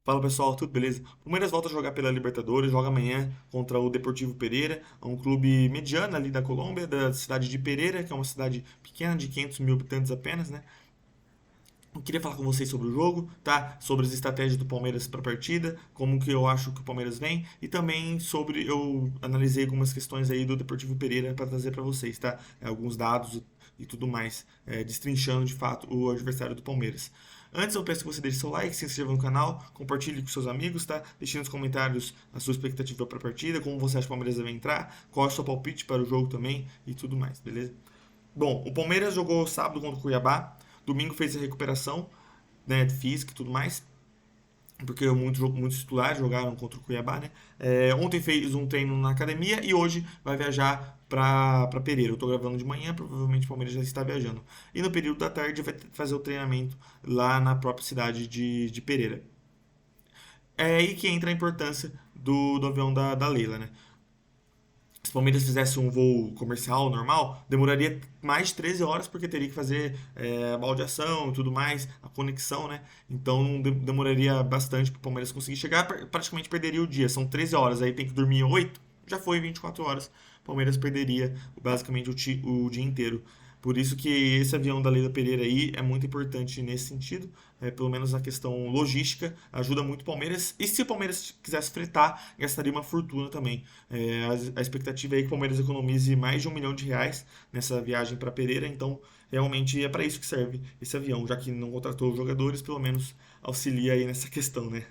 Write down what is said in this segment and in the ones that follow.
Fala pessoal, tudo beleza? O Palmeiras volta a jogar pela Libertadores, joga amanhã contra o Deportivo Pereira, um clube mediano ali da Colômbia, da cidade de Pereira, que é uma cidade pequena de 500 mil habitantes apenas, né? Eu queria falar com vocês sobre o jogo, tá? Sobre as estratégias do Palmeiras para a partida, como que eu acho que o Palmeiras vem e também sobre eu analisei algumas questões aí do Deportivo Pereira para trazer para vocês, tá? Alguns dados e tudo mais, destrinchando de fato o adversário do Palmeiras. Antes eu peço que você deixe seu like, se inscreva no canal, compartilhe com seus amigos, tá? Deixe nos comentários a sua expectativa para a partida, como você acha que o Palmeiras deve entrar, qual é o seu palpite para o jogo também e tudo mais, beleza? Bom, o Palmeiras jogou sábado contra o Cuiabá, domingo fez a recuperação, né, física e tudo mais, porque muitos titulares jogaram contra o Cuiabá, né? Ontem fez um treino na academia e hoje vai viajar para Pereira. Eu tô gravando de manhã, provavelmente o Palmeiras já está viajando. E no período da tarde vai fazer o treinamento lá na própria cidade de Pereira. É aí que entra a importância do avião da Leila, né? Se o Palmeiras fizesse um voo comercial normal, demoraria mais de 13 horas, porque teria que fazer a baldeação e tudo mais, a conexão, né? Então demoraria bastante para o Palmeiras conseguir chegar, praticamente perderia o dia. São 13 horas, aí tem que dormir 8, já foi 24 horas. O Palmeiras perderia basicamente o dia inteiro. Por isso que esse avião da Leila Pereira aí é muito importante nesse sentido, pelo menos na questão logística, ajuda muito o Palmeiras. E se o Palmeiras quisesse fretar, gastaria uma fortuna também. A expectativa é que o Palmeiras economize mais de R$ 1 milhão nessa viagem para Pereira, então realmente é para isso que serve esse avião, já que não contratou os jogadores, pelo menos auxilia aí nessa questão, né?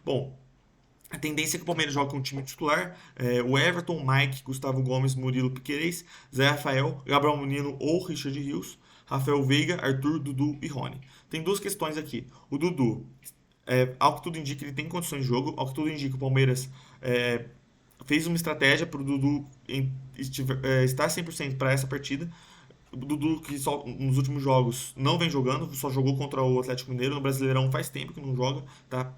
Bom, a tendência é que o Palmeiras jogue com o time titular, o Everton, Mike, Gustavo Gomes, Murilo Piquerez, Zé Rafael, Gabriel Menino ou Richard Rios, Rafael Veiga, Arthur, Dudu e Rony. Tem duas questões aqui. O Dudu, ao que tudo indica, ele tem condições de jogo. Ao que tudo indica, o Palmeiras é, fez uma estratégia para o Dudu estar 100% para essa partida. O Dudu, que só nos últimos jogos não vem jogando, só jogou contra o Atlético Mineiro. No Brasileirão faz tempo que não joga, tá?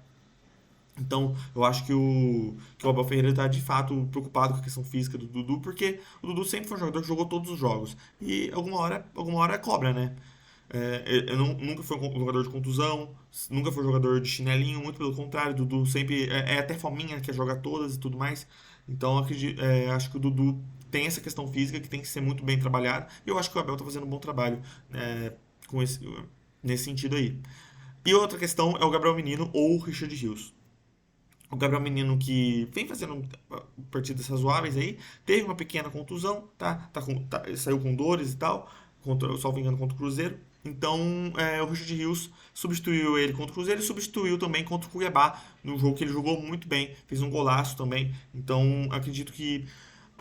Então, eu acho que o Abel Ferreira está de fato preocupado com a questão física do Dudu, porque o Dudu sempre foi um jogador que jogou todos os jogos. E alguma hora cobra, né? Nunca foi um jogador de contusão, nunca foi um jogador de chinelinho, muito pelo contrário, o Dudu sempre é até fominha, quer jogar todas e tudo mais. Então, acho que o Dudu tem essa questão física que tem que ser muito bem trabalhada. E eu acho que o Abel está fazendo um bom trabalho com nesse sentido aí. E outra questão é o Gabriel Menino ou o Richard Rios. O Gabriel Menino que vem fazendo partidas razoáveis aí, teve uma pequena contusão, tá? Saiu com dores e tal, só engano, contra o Cruzeiro. Então, o Richard Rios substituiu ele contra o Cruzeiro e substituiu também contra o Cuiabá, no jogo que ele jogou muito bem, fez um golaço também. Então, acredito que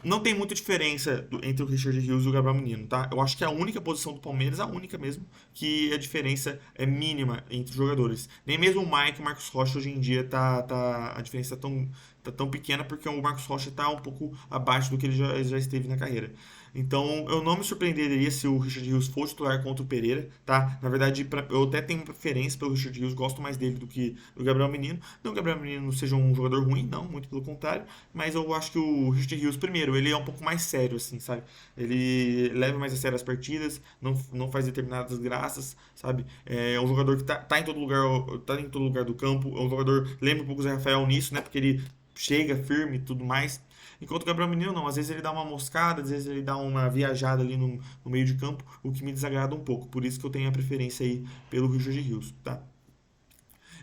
não tem muita diferença entre o Richard Rios e o Gabriel Menino, tá? Eu acho que a única posição do Palmeiras, a única mesmo, que a diferença é mínima entre os jogadores. Nem mesmo o Mike e o Marcos Rocha hoje em dia a diferença tá tão pequena porque o Marcos Rocha tá um pouco abaixo do que ele já esteve na carreira. Então eu não me surpreenderia se o Richard Rios for titular contra o Pereira, tá? Na verdade, eu até tenho preferência pelo Richard Rios, gosto mais dele do que do Gabriel Menino. Não que o Gabriel Menino seja um jogador ruim, não, muito pelo contrário, mas eu acho que o Richard Rios, primeiro, ele é um pouco mais sério, assim, sabe? Ele leva mais a sério as partidas, não faz determinadas graças, sabe? É um jogador que tá em todo lugar do campo, é um jogador, lembra um pouco o Zé Rafael nisso, né? Porque ele chega firme e tudo mais. Enquanto o Gabriel Menino não, às vezes ele dá uma moscada, às vezes ele dá uma viajada ali no meio de campo, o que me desagrada um pouco. Por isso que eu tenho a preferência aí pelo Richard Rios, tá?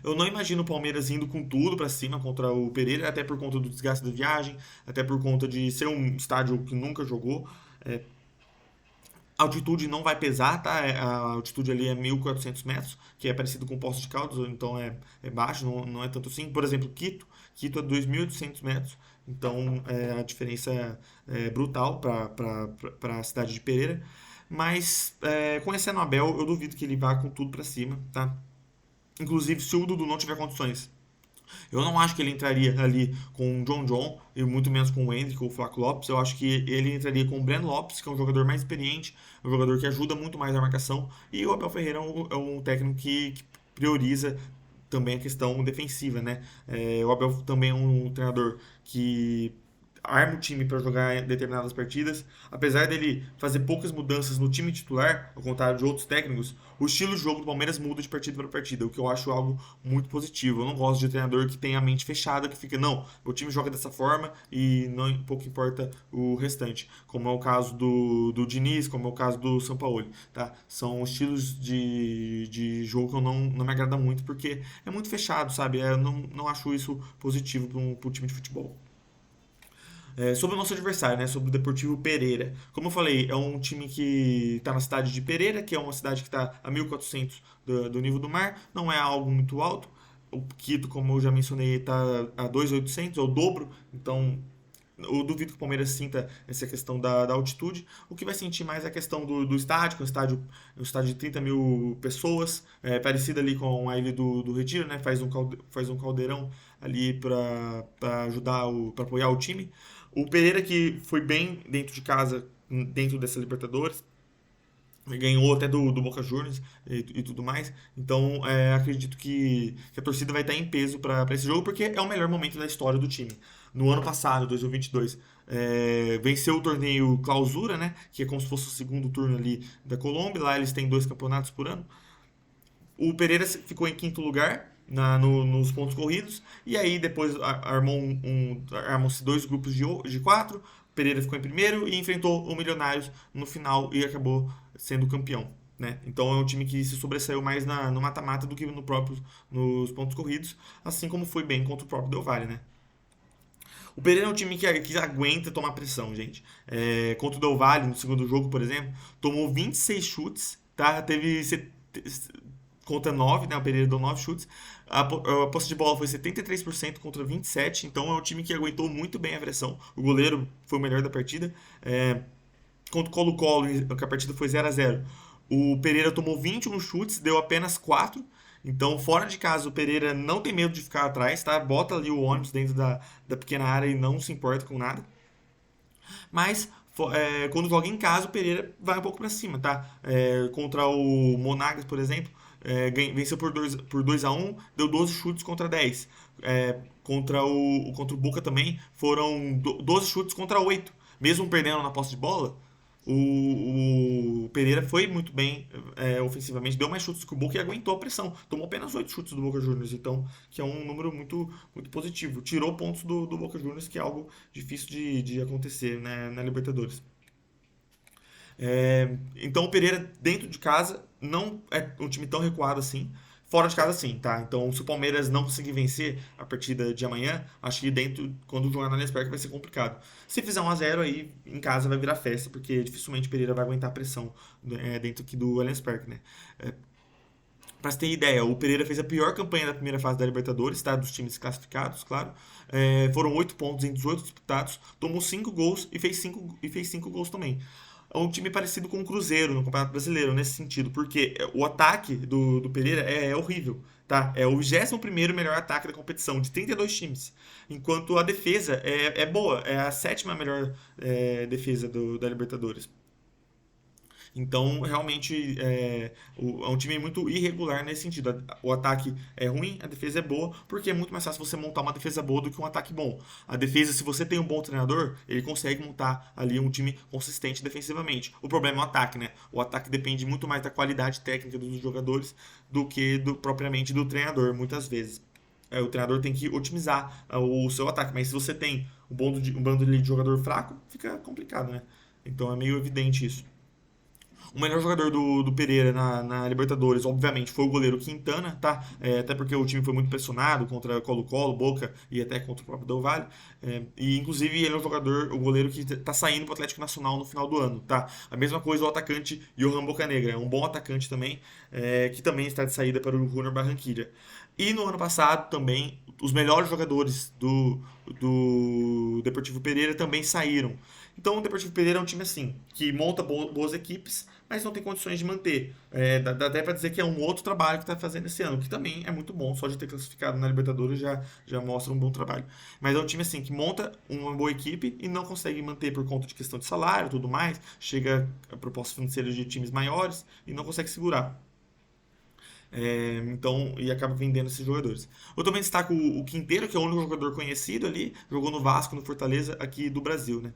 Eu não imagino o Palmeiras indo com tudo pra cima contra o Pereira, até por conta do desgaste da viagem, até por conta de ser um estádio que nunca jogou. É, a altitude não vai pesar, tá? A altitude ali é 1.400 metros, que é parecido com o Poços de Caldas, então é baixo, não é tanto assim. Por exemplo, Quito é 2.800 metros, então a diferença é brutal para a cidade de Pereira. Mas conhecendo o Abel, eu duvido que ele vá com tudo para cima, tá? Inclusive, se o Dudu não tiver condições, eu não acho que ele entraria ali com o John John e muito menos com o Hendrick ou o Flaco Lopes. Eu acho que ele entraria com o Breno Lopes, que é um jogador mais experiente, um jogador que ajuda muito mais na marcação. E o Abel Ferreira é um técnico que prioriza também a questão defensiva, né? O Abel também é um treinador que arma o time para jogar determinadas partidas. Apesar dele fazer poucas mudanças no time titular, ao contrário de outros técnicos, o estilo de jogo do Palmeiras muda de partida para partida, o que eu acho algo muito positivo. Eu não gosto de treinador que tem a mente fechada, que fica, não, o time joga dessa forma e não pouco importa o restante, como é o caso do Diniz, como é o caso do Sampaoli, tá? São estilos de jogo que eu não me agrada muito, porque é muito fechado, sabe? Eu não acho isso positivo para um time de futebol. Sobre o nosso adversário, né? Sobre o Deportivo Pereira. Como eu falei, é um time que está na cidade de Pereira, que é uma cidade que está a 1.400 do nível do mar. Não é algo muito alto. O Quito, como eu já mencionei, está a 2.800, é o dobro. Então, eu duvido que o Palmeiras sinta essa questão da altitude. O que vai sentir mais é a questão do estádio, que é um estádio de 30 mil pessoas, parecido ali com a Ilha do Retiro, né? Faz um caldeirão ali para ajudar, para apoiar o time. O Pereira, que foi bem dentro de casa, dentro dessa Libertadores, ganhou até do Boca Juniors e tudo mais. Então, acredito que a torcida vai estar em peso para esse jogo, porque é o melhor momento da história do time. No ano passado, 2022, venceu o torneio Clausura, né? Que é como se fosse o segundo turno ali da Colômbia. Lá eles têm 2 campeonatos por ano. O Pereira ficou em quinto lugar nos pontos corridos. E aí depois armam-se dois grupos de quatro. O Pereira ficou em primeiro e enfrentou o Milionários no final e acabou sendo campeão. Né? Então é um time que se sobressaiu mais no mata-mata do que nos pontos corridos, assim como foi bem contra o próprio Del Valle, né? O Pereira é um time que aguenta tomar pressão, gente. Contra o Del Valle, no segundo jogo, por exemplo, tomou 26 chutes, tá? Contra 9, né? O Pereira deu 9 chutes. A posse de bola foi 73% contra 27%, então é um time que aguentou muito bem a pressão. O goleiro foi o melhor da partida. Contra o Colo-Colo, que a partida foi 0-0. O Pereira tomou 21 chutes, deu apenas 4. Então, fora de casa, o Pereira não tem medo de ficar atrás, tá? Bota ali o ônibus dentro da pequena área e não se importa com nada. Mas quando joga em casa, o Pereira vai um pouco pra cima, tá? Contra o Monagas, por exemplo, venceu por 2-1, deu 12 chutes contra 10. Contra o Boca também foram 12 chutes contra 8. Mesmo perdendo na posse de bola, o Pereira foi muito bem ofensivamente, deu mais chutes que o Boca e aguentou a pressão. Tomou apenas 8 chutes do Boca Juniors, então, que é um número muito, muito positivo. Tirou pontos do Boca Juniors, que é algo difícil de acontecer, né, na Libertadores. Então o Pereira, dentro de casa, não é um time tão recuado assim. Fora de casa, sim, tá? Então, se o Palmeiras não conseguir vencer a partida de amanhã, acho que quando jogar na Allianz Parque, vai ser complicado. Se fizer 1-0 aí, em casa vai virar festa, porque dificilmente o Pereira vai aguentar a pressão dentro aqui do Allianz Parque, né? Pra você ter ideia, o Pereira fez a pior campanha da primeira fase da Libertadores, tá? Dos times classificados, claro. Foram 8 pontos em 18 disputados, tomou 5 gols e fez cinco gols também. É um time parecido com o Cruzeiro no Campeonato Brasileiro, nesse sentido, porque o ataque do Pereira é horrível, tá? É o 21º melhor ataque da competição, de 32 times. Enquanto a defesa é boa, é a sétima melhor defesa da Libertadores. Então, realmente, é um time muito irregular nesse sentido. O ataque é ruim, a defesa é boa, porque é muito mais fácil você montar uma defesa boa do que um ataque bom. A defesa, se você tem um bom treinador, ele consegue montar ali um time consistente defensivamente. O problema é o ataque, né? O ataque depende muito mais da qualidade técnica dos jogadores do que propriamente do treinador, muitas vezes. O treinador tem que otimizar o seu ataque, mas se você tem um bando de jogador fraco, fica complicado, né? Então é meio evidente isso. O melhor jogador do Pereira na Libertadores, obviamente, foi o goleiro Quintana, tá? Até porque o time foi muito pressionado contra Colo-Colo, Boca e até contra o próprio Del Valle. E inclusive ele é o goleiro que tá saindo pro Atlético Nacional no final do ano, tá? A mesma coisa o atacante Johan Bocanegra, é um bom atacante também, que também está de saída para o Junior Barranquilla. E no ano passado também, os melhores jogadores do Deportivo Pereira também saíram. Então o Deportivo Pereira é um time assim, que monta boas equipes, mas não tem condições de manter. Dá até para dizer que é um outro trabalho que está fazendo esse ano, que também é muito bom, só de ter classificado na Libertadores já mostra um bom trabalho. Mas é um time assim que monta uma boa equipe e não consegue manter por conta de questão de salário e tudo mais, chega a propostas financeiras de times maiores e não consegue segurar. Então, e acaba vendendo esses jogadores. Eu também destaco o Quinteiro, que é o único jogador conhecido ali, jogou no Vasco, no Fortaleza, aqui do Brasil, né?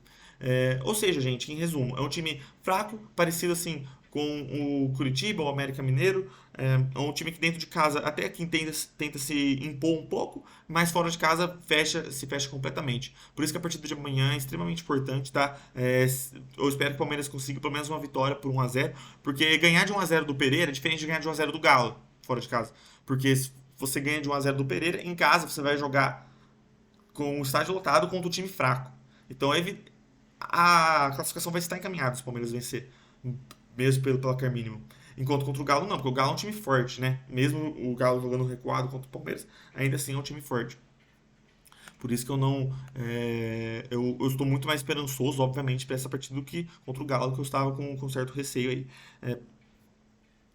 Ou seja, gente, em resumo, é um time fraco, parecido assim com o Curitiba, o América Mineiro. É um time que dentro de casa até quem tenta se impor um pouco, mas fora de casa se fecha completamente. Por isso que a partida de amanhã é extremamente importante, tá? Eu espero que o Palmeiras consiga pelo menos uma vitória por 1-0, porque ganhar de 1-0 do Pereira é diferente de ganhar de 1-0 do Galo, fora de casa. Porque se você ganha de 1-0 do Pereira, em casa você vai jogar com o estádio lotado contra o time fraco. Então a classificação vai estar encaminhada se o Palmeiras vencer, mesmo pelo placar mínimo. Enquanto contra o Galo não, porque o Galo é um time forte, né? Mesmo o Galo jogando recuado contra o Palmeiras, ainda assim é um time forte. Por isso que eu não. Eu estou muito mais esperançoso, obviamente, para essa partida do que contra o Galo, que eu estava com certo receio aí. É,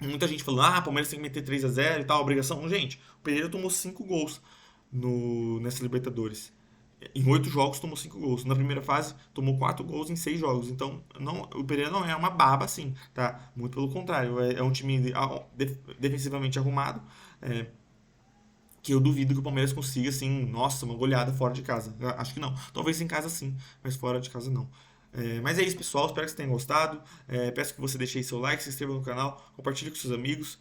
Muita gente falando, o Palmeiras tem que meter 3-0 e tal, obrigação. Gente, o Pereira tomou 5 gols nessa Libertadores. Em 8 jogos tomou 5 gols. Na primeira fase, tomou 4 gols em 6 jogos. Então, o Pereira não é uma baba assim, tá? Muito pelo contrário. É um time defensivamente arrumado. é, que eu duvido que o Palmeiras consiga, assim, nossa, uma goleada fora de casa. Eu acho que não. Talvez em casa sim, mas fora de casa não. Mas é isso, pessoal. Espero que vocês tenham gostado. Peço que você deixe aí seu like, se inscreva no canal, compartilhe com seus amigos.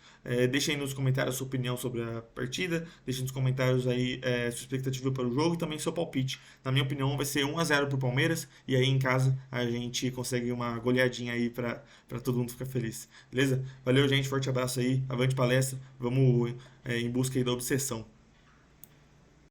Deixe aí nos comentários a sua opinião sobre a partida. Deixe nos comentários aí sua expectativa para o jogo e também seu palpite. Na minha opinião, vai ser 1-0 pro Palmeiras. E aí em casa a gente consegue uma goleadinha aí para todo mundo ficar feliz. Beleza? Valeu, gente. Forte abraço aí. Avante palestra. Vamos em busca aí da obsessão.